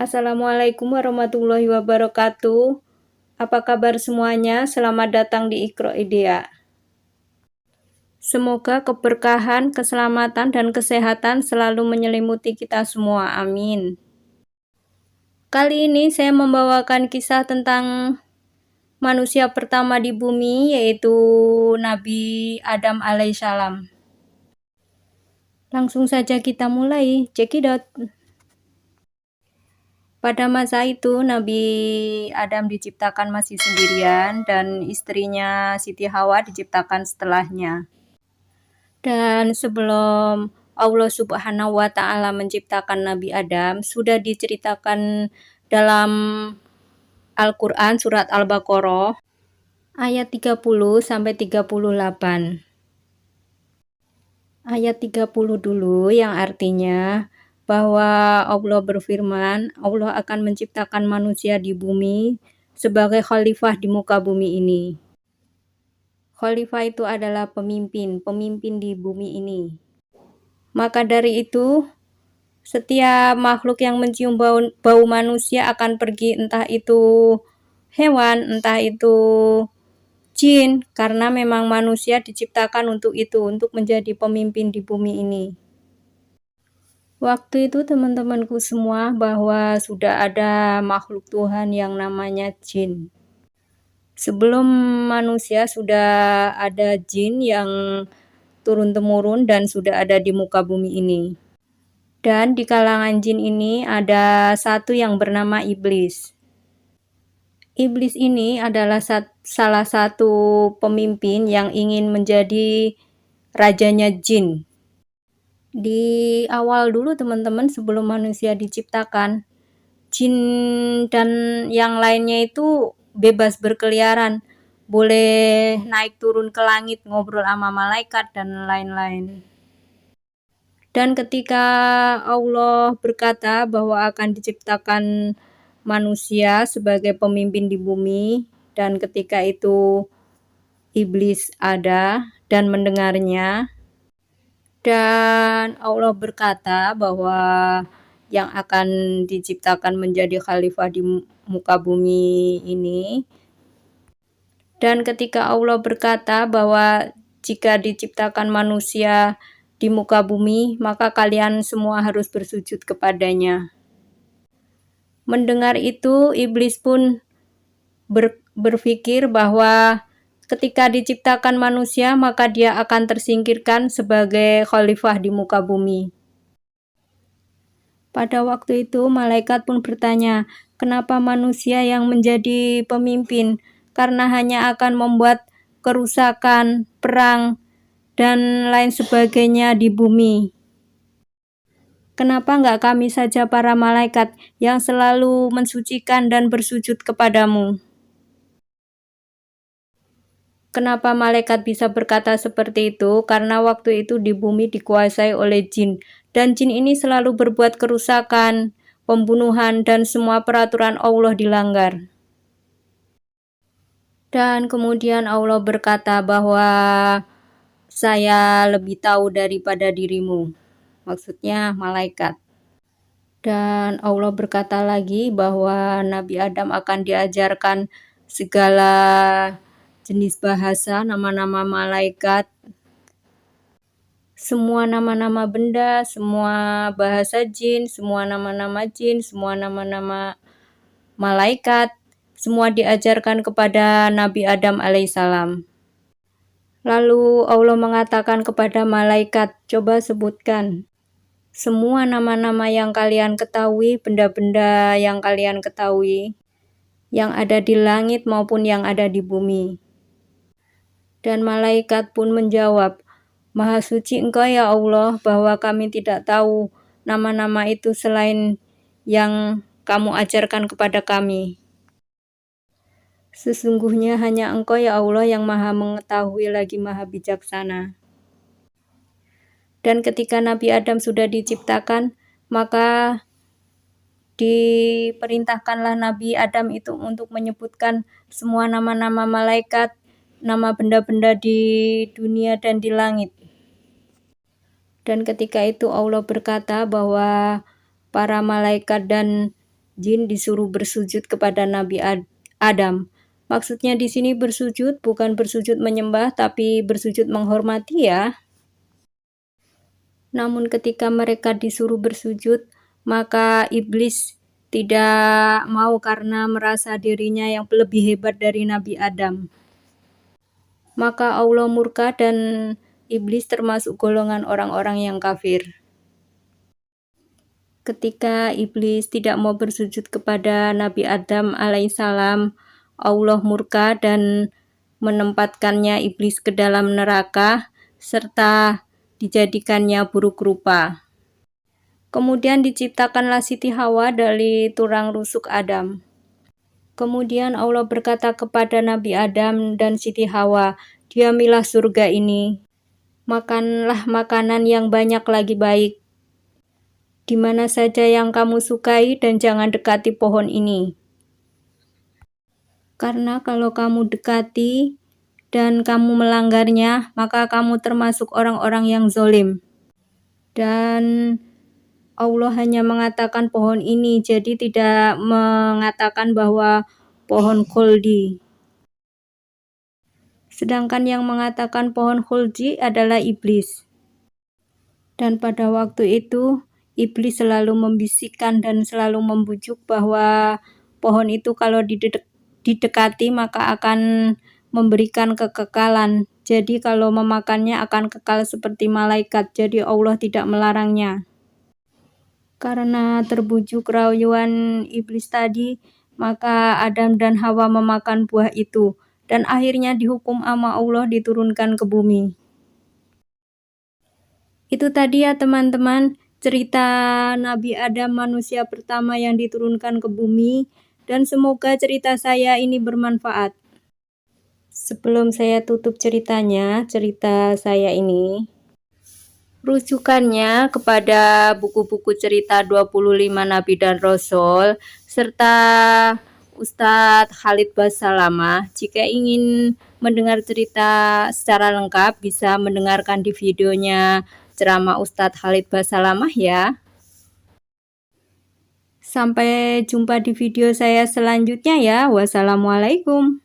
Assalamualaikum warahmatullahi wabarakatuh. Apa kabar semuanya? Selamat datang di Iqra Idea. Semoga keberkahan, keselamatan, dan kesehatan selalu menyelimuti kita semua. Amin. Kali ini saya membawakan kisah tentang manusia pertama di bumi, yaitu Nabi Adam alaihissalam. Langsung saja kita mulai. Cekidot. Pada masa itu, Nabi Adam diciptakan masih sendirian dan istrinya Siti Hawa diciptakan setelahnya. Dan sebelum Allah Subhanahu wa Ta'ala menciptakan Nabi Adam, sudah diceritakan dalam Al-Quran surat Al-Baqarah ayat 30 sampai 38. Ayat 30 dulu yang artinya bahwa Allah berfirman, Allah akan menciptakan manusia di bumi sebagai khalifah di muka bumi ini. Khalifah itu adalah pemimpin di bumi ini. Maka dari itu, setiap makhluk yang mencium bau manusia akan pergi, entah itu hewan, entah itu jin, karena memang manusia diciptakan untuk itu, untuk menjadi pemimpin di bumi ini. Waktu itu teman-temanku semua bahwa sudah ada makhluk Tuhan yang namanya jin. Sebelum manusia sudah ada jin yang turun-temurun dan sudah ada di muka bumi ini. Dan di kalangan jin ini ada satu yang bernama iblis. Iblis ini adalah salah satu pemimpin yang ingin menjadi rajanya jin. Di awal dulu teman-teman, sebelum manusia diciptakan, jin dan yang lainnya itu bebas berkeliaran, boleh naik turun ke langit, ngobrol sama malaikat dan lain-lain. Dan ketika Allah berkata bahwa akan diciptakan manusia sebagai pemimpin di bumi, dan ketika itu iblis ada dan mendengarnya, dan Allah berkata bahwa yang akan diciptakan menjadi khalifah di muka bumi ini. Dan ketika Allah berkata bahwa jika diciptakan manusia di muka bumi, maka kalian semua harus bersujud kepadanya. Mendengar itu, iblis pun berpikir bahwa ketika diciptakan manusia, maka dia akan tersingkirkan sebagai khalifah di muka bumi. Pada waktu itu, malaikat pun bertanya, kenapa manusia yang menjadi pemimpin? Karena hanya akan membuat kerusakan, perang, dan lain sebagainya di bumi. Kenapa enggak kami saja para malaikat yang selalu mensucikan dan bersujud kepadamu? Kenapa malaikat bisa berkata seperti itu? Karena waktu itu di bumi dikuasai oleh jin, dan jin ini selalu berbuat kerusakan, pembunuhan, dan semua peraturan Allah dilanggar. Dan kemudian Allah berkata bahwa saya lebih tahu daripada dirimu, maksudnya malaikat. Dan Allah berkata lagi bahwa Nabi Adam akan diajarkan segala jenis bahasa, nama-nama malaikat, semua nama-nama benda, semua bahasa jin, semua nama-nama jin, semua nama-nama malaikat, semua diajarkan kepada Nabi Adam alaihissalam. Lalu Allah mengatakan kepada malaikat, coba sebutkan semua nama-nama yang kalian ketahui, benda-benda yang kalian ketahui, yang ada di langit maupun yang ada di bumi. Dan malaikat pun menjawab, Maha suci Engkau ya Allah, bahwa kami tidak tahu nama-nama itu selain yang kamu ajarkan kepada kami. Sesungguhnya hanya Engkau ya Allah yang maha mengetahui lagi maha bijaksana. Dan ketika Nabi Adam sudah diciptakan, maka diperintahkanlah Nabi Adam itu untuk menyebutkan semua nama-nama malaikat, nama benda-benda di dunia dan di langit. Dan ketika itu Allah berkata bahwa para malaikat dan jin disuruh bersujud kepada Nabi Adam. Maksudnya di sini bersujud bukan bersujud menyembah, tapi bersujud menghormati ya. Namun ketika mereka disuruh bersujud, maka iblis tidak mau karena merasa dirinya yang lebih hebat dari Nabi Adam. Maka Allah murka dan iblis termasuk golongan orang-orang yang kafir. Ketika iblis tidak mau bersujud kepada Nabi Adam alaihissalam, Allah murka dan menempatkannya iblis ke dalam neraka serta dijadikannya buruk rupa. Kemudian diciptakanlah Siti Hawa dari tulang rusuk Adam. Kemudian Allah berkata kepada Nabi Adam dan Siti Hawa, "Diamilah surga ini, makanlah makanan yang banyak lagi baik, di mana saja yang kamu sukai dan jangan dekati pohon ini. Karena kalau kamu dekati dan kamu melanggarnya, maka kamu termasuk orang-orang yang zalim." Dan Allah hanya mengatakan pohon ini, jadi tidak mengatakan bahwa pohon khuldi. Sedangkan yang mengatakan pohon khuldi adalah iblis. Dan pada waktu itu, iblis selalu membisikkan dan selalu membujuk bahwa pohon itu kalau didekati maka akan memberikan kekekalan. Jadi kalau memakannya akan kekal seperti malaikat. Jadi Allah tidak melarangnya. Karena terbujuk rayuan iblis tadi, maka Adam dan Hawa memakan buah itu. Dan akhirnya dihukum sama Allah diturunkan ke bumi. Itu tadi ya teman-teman, cerita Nabi Adam manusia pertama yang diturunkan ke bumi, dan semoga cerita saya ini bermanfaat. Sebelum saya tutup ceritanya, cerita saya ini, rujukannya kepada buku-buku cerita 25 Nabi dan Rasul, serta Ustadz Khalid Basalamah. Jika ingin mendengar cerita secara lengkap, bisa mendengarkan di videonya ceramah Ustadz Khalid Basalamah ya. Sampai jumpa di video saya selanjutnya ya. Wassalamualaikum.